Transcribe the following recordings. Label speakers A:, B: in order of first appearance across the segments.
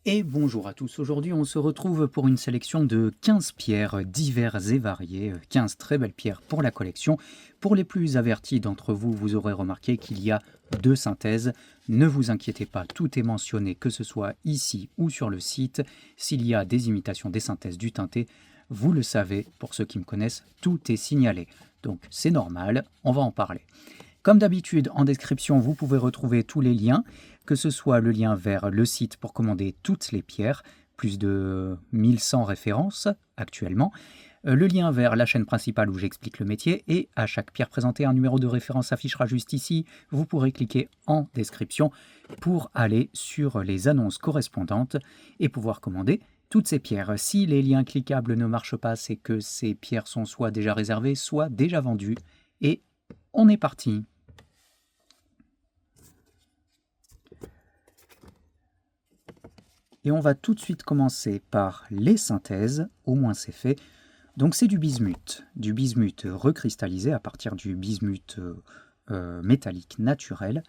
A: Et bonjour à tous, aujourd'hui on se retrouve pour une sélection de 15 pierres diverses et variées, 15 très belles pierres pour la collection. Pour les plus avertis d'entre vous, vous aurez remarqué qu'il y a deux synthèses. Ne vous inquiétez pas, tout est mentionné, que ce soit ici ou sur le site. S'il y a des imitations des synthèses du teinté, vous le savez, pour ceux qui me connaissent, tout est signalé. Donc c'est normal, on va en parler. Comme d'habitude, en description, vous pouvez retrouver tous les liens, que ce soit le lien vers le site pour commander toutes les pierres, plus de 1100 références actuellement, le lien vers la chaîne principale où j'explique le métier, et à chaque pierre présentée, un numéro de référence s'affichera juste ici. Vous pourrez cliquer en description pour aller sur les annonces correspondantes et pouvoir commander toutes ces pierres. Si les liens cliquables ne marchent pas, c'est que ces pierres sont soit déjà réservées, soit déjà vendues. Et on est parti. Et on va tout de suite commencer par les synthèses, au moins c'est fait. Donc c'est du bismuth recristallisé à partir du bismuth métallique naturel.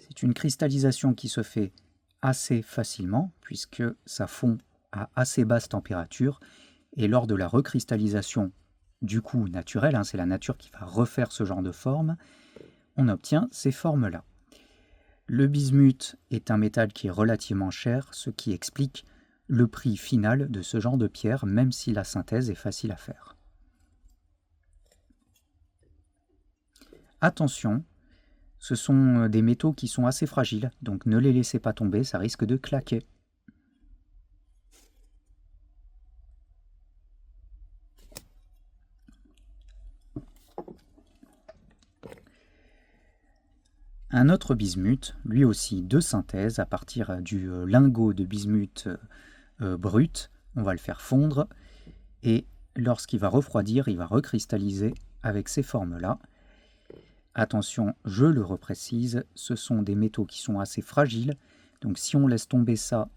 A: C'est une cristallisation qui se fait assez facilement puisque ça fond à assez basse température, et lors de la recristallisation du coup naturelle, c'est la nature qui va refaire ce genre de forme, on obtient ces formes-là. Le bismuth est un métal qui est relativement cher, ce qui explique le prix final de ce genre de pierre, même si la synthèse est facile à faire. Attention, ce sont des métaux qui sont assez fragiles, donc ne les laissez pas tomber, ça risque de claquer. Un autre bismuth, lui aussi de synthèse, à partir du lingot de bismuth brut, on va le faire fondre, et lorsqu'il va refroidir, il va recristalliser avec ces formes-là. Attention, je le reprécise, ce sont des métaux qui sont assez fragiles, donc si on laisse tomber ça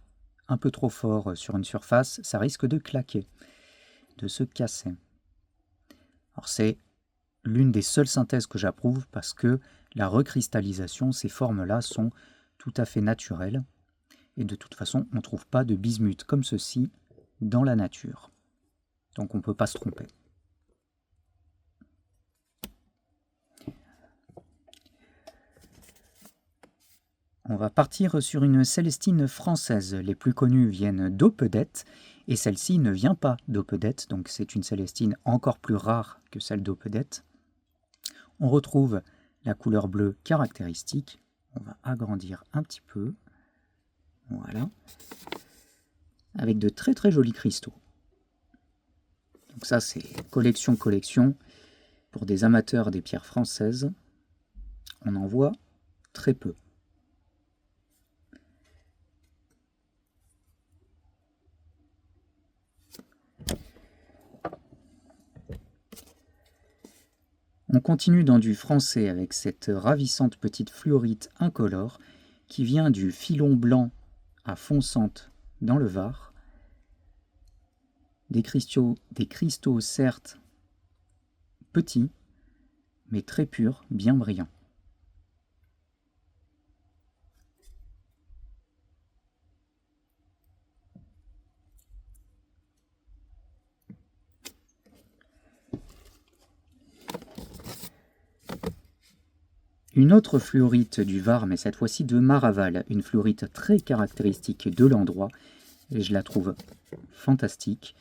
A: un peu trop fort sur une surface, ça risque de claquer, de se casser. Alors c'est l'une des seules synthèses que j'approuve parce que la recristallisation, ces formes-là sont tout à fait naturelles, et de toute façon, on ne trouve pas de bismuth comme ceci dans la nature. Donc on ne peut pas se tromper. On va partir sur une célestine française. Les plus connues viennent d'Opedette, et celle-ci ne vient pas d'Opedette, donc c'est une célestine encore plus rare que celle d'Opedette. On retrouve la couleur bleue caractéristique. On va agrandir un petit peu. Voilà. Avec de très très jolis cristaux. Donc ça c'est collection. Pour des amateurs des pierres françaises, on en voit très peu. On continue dans du français avec cette ravissante petite fluorite incolore qui vient du filon blanc à Fonsante dans le Var. Des cristaux certes petits, mais très purs, bien brillants. Une autre fluorite du Var, mais cette fois-ci de Maraval, une fluorite très caractéristique de l'endroit, et je la trouve fantastique.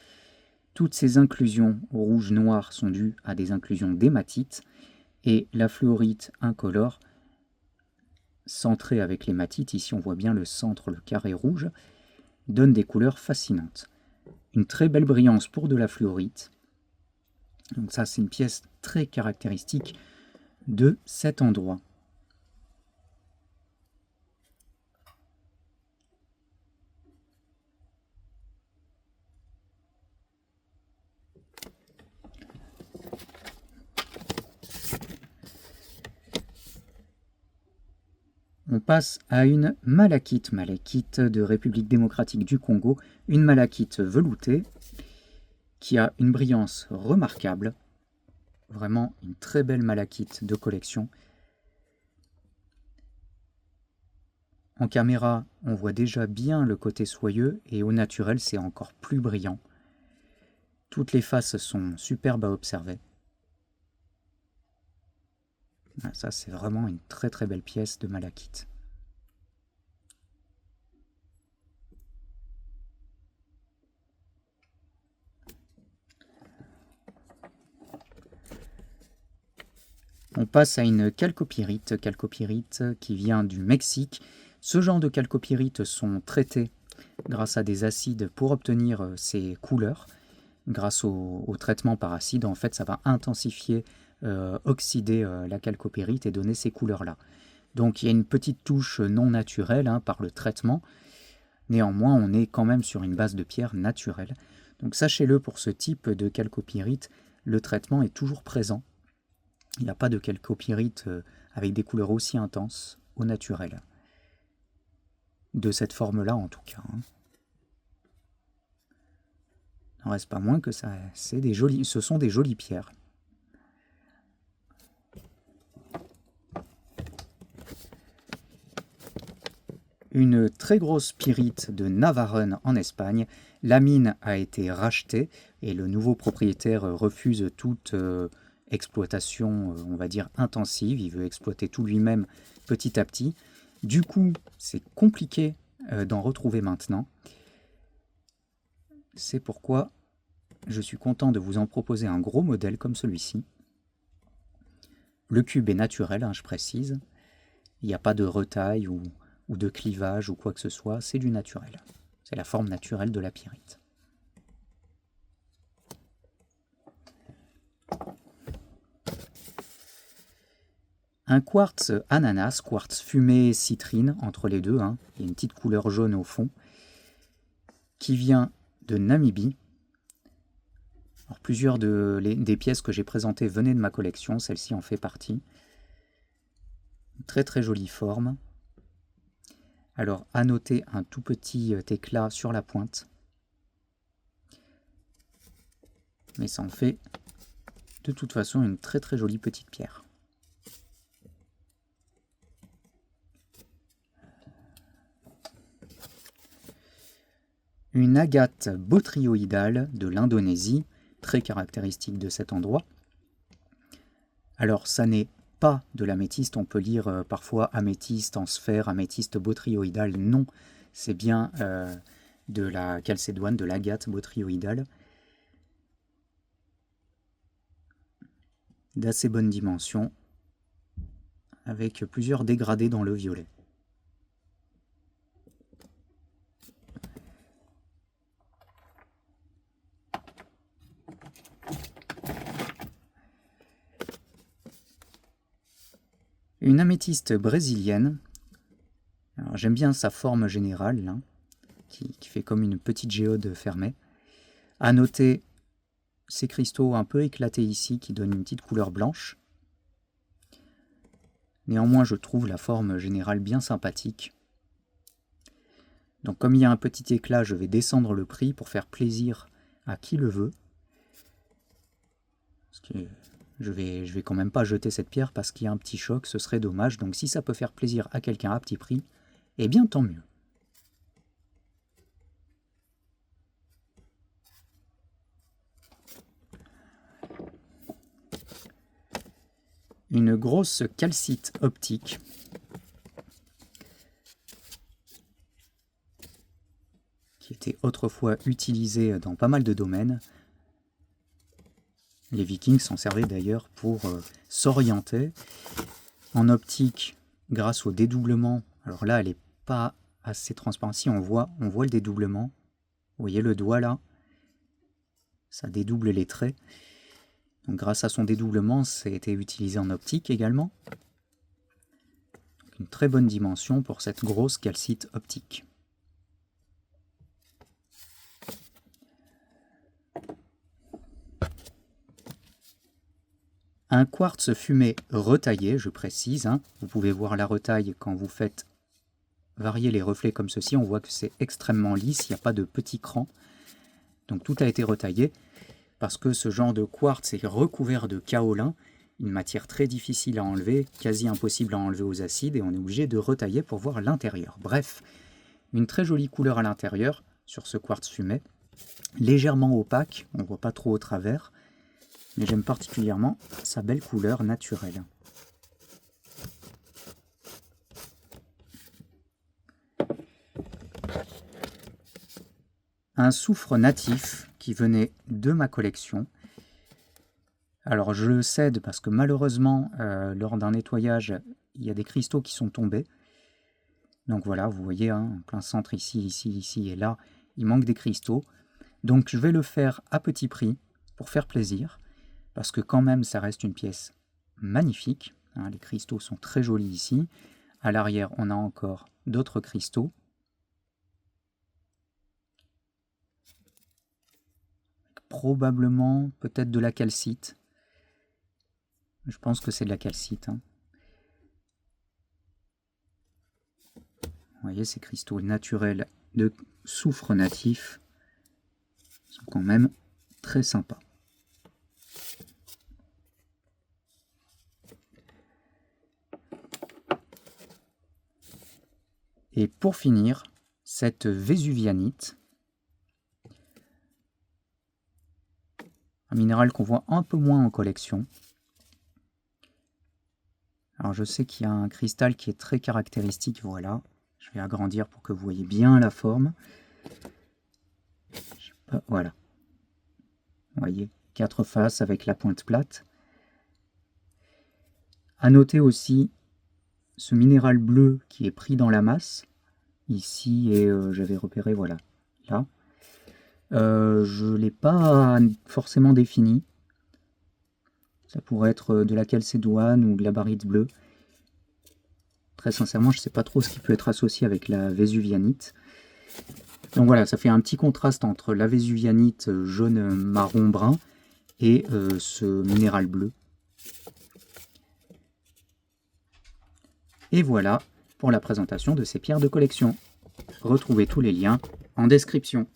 A: Toutes ces inclusions rouge-noir sont dues à des inclusions d'hématite, et la fluorite incolore, centrée avec l'hématite, ici on voit bien le centre, le carré rouge, donne des couleurs fascinantes. Une très belle brillance pour de la fluorite. Donc ça c'est une pièce très caractéristique de cet endroit. On passe à une malachite de République démocratique du Congo, une malachite veloutée qui a une brillance remarquable, vraiment une très belle malachite de collection. En caméra, on voit déjà bien le côté soyeux et au naturel, c'est encore plus brillant. Toutes les faces sont superbes à observer. Ça, c'est vraiment une très très belle pièce de malachite. On passe à une chalcopyrite qui vient du Mexique. Ce genre de chalcopyrites sont traités grâce à des acides pour obtenir ces couleurs. Grâce au traitement par acide, en fait, ça va intensifier, oxyder la chalcopyrite et donner ces couleurs-là. Donc il y a une petite touche non naturelle par le traitement. Néanmoins, on est quand même sur une base de pierre naturelle. Donc sachez-le, pour ce type de chalcopyrite, le traitement est toujours présent. Il n'y a pas de chalcopyrite avec des couleurs aussi intenses au naturel. De cette forme-là, en tout cas. Il n'en reste pas moins que ce sont des jolies pierres. Une très grosse pyrite de Navarone en Espagne. La mine a été rachetée et le nouveau propriétaire refuse toute exploitation, on va dire, intensive. Il veut exploiter tout lui-même petit à petit. Du coup, c'est compliqué d'en retrouver maintenant. C'est pourquoi je suis content de vous en proposer un gros modèle comme celui-ci. Le cube est naturel, je précise. Il n'y a pas de retaille ou de clivage ou quoi que ce soit, c'est du naturel. C'est la forme naturelle de la pyrite. Un quartz ananas, quartz fumé citrine, entre les deux, il y a une petite couleur jaune au fond, qui vient de Namibie. Alors, plusieurs des pièces que j'ai présentées venaient de ma collection, celle-ci en fait partie. Une très très jolie forme. Alors, à noter un tout petit éclat sur la pointe. Mais ça en fait de toute façon une très très jolie petite pierre. Une agate botryoïdale de l'Indonésie, très caractéristique de cet endroit. Alors, ça n'est pas de l'améthyste, on peut lire parfois améthyste en sphère, améthyste botryoïdale, non, c'est bien de la chalcédoine, de l'agate botryoïdale, d'assez bonne dimension, avec plusieurs dégradés dans le violet. Une améthyste brésilienne. J'aime bien sa forme générale, là, qui fait comme une petite géode fermée. À noter ces cristaux un peu éclatés ici, qui donnent une petite couleur blanche. Néanmoins, je trouve la forme générale bien sympathique. Donc comme il y a un petit éclat, je vais descendre le prix pour faire plaisir à qui le veut. Parce que je vais quand même pas jeter cette pierre parce qu'il y a un petit choc, ce serait dommage. Donc si ça peut faire plaisir à quelqu'un à petit prix, eh bien tant mieux. Une grosse calcite optique. Qui était autrefois utilisée dans pas mal de domaines. Les Vikings s'en servaient d'ailleurs pour s'orienter. En optique, grâce au dédoublement, alors là elle n'est pas assez transparente, si on voit le dédoublement. Vous voyez le doigt là, ça dédouble les traits. Donc grâce à son dédoublement, ça a été utilisé en optique également. Donc, une très bonne dimension pour cette grosse calcite optique. Un quartz fumé retaillé, je précise. Vous pouvez voir la retaille quand vous faites varier les reflets comme ceci. On voit que c'est extrêmement lisse, il n'y a pas de petits crans. Donc tout a été retaillé parce que ce genre de quartz est recouvert de kaolin. une matière très difficile à enlever, quasi impossible à enlever aux acides, et on est obligé de retailler pour voir l'intérieur. Bref, une très jolie couleur à l'intérieur sur ce quartz fumé, légèrement opaque, on ne voit pas trop au travers, mais j'aime particulièrement sa belle couleur naturelle. Un soufre natif qui venait de ma collection. Alors je le cède parce que malheureusement, lors d'un nettoyage, il y a des cristaux qui sont tombés. Donc voilà, vous voyez, hein, en plein centre ici, ici et là, il manque des cristaux. Donc je vais le faire à petit prix pour faire plaisir, parce que quand même ça reste une pièce magnifique. Hein, les cristaux sont très jolis ici. À l'arrière, on a encore d'autres cristaux. Probablement, peut-être de la calcite. Je pense que c'est de la calcite. Hein. Vous voyez, ces cristaux naturels de soufre natif sont quand même très sympas. Et pour finir, cette vésuvianite, un minéral qu'on voit un peu moins en collection. Alors je sais qu'il y a un cristal qui est très caractéristique, voilà. Je vais agrandir pour que vous voyez bien la forme. Voilà. Vous voyez, 4 faces avec la pointe plate. À noter aussi ce minéral bleu qui est pris dans la masse, ici, et j'avais repéré, voilà, là. Je ne l'ai pas forcément défini. Ça pourrait être de la calcédoine ou de la barite bleue. Très sincèrement, je ne sais pas trop ce qui peut être associé avec la vésuvianite. Donc voilà, ça fait un petit contraste entre la vésuvianite jaune marron brun et ce minéral bleu. Et voilà pour la présentation de ces pierres de collection. Retrouvez tous les liens en description.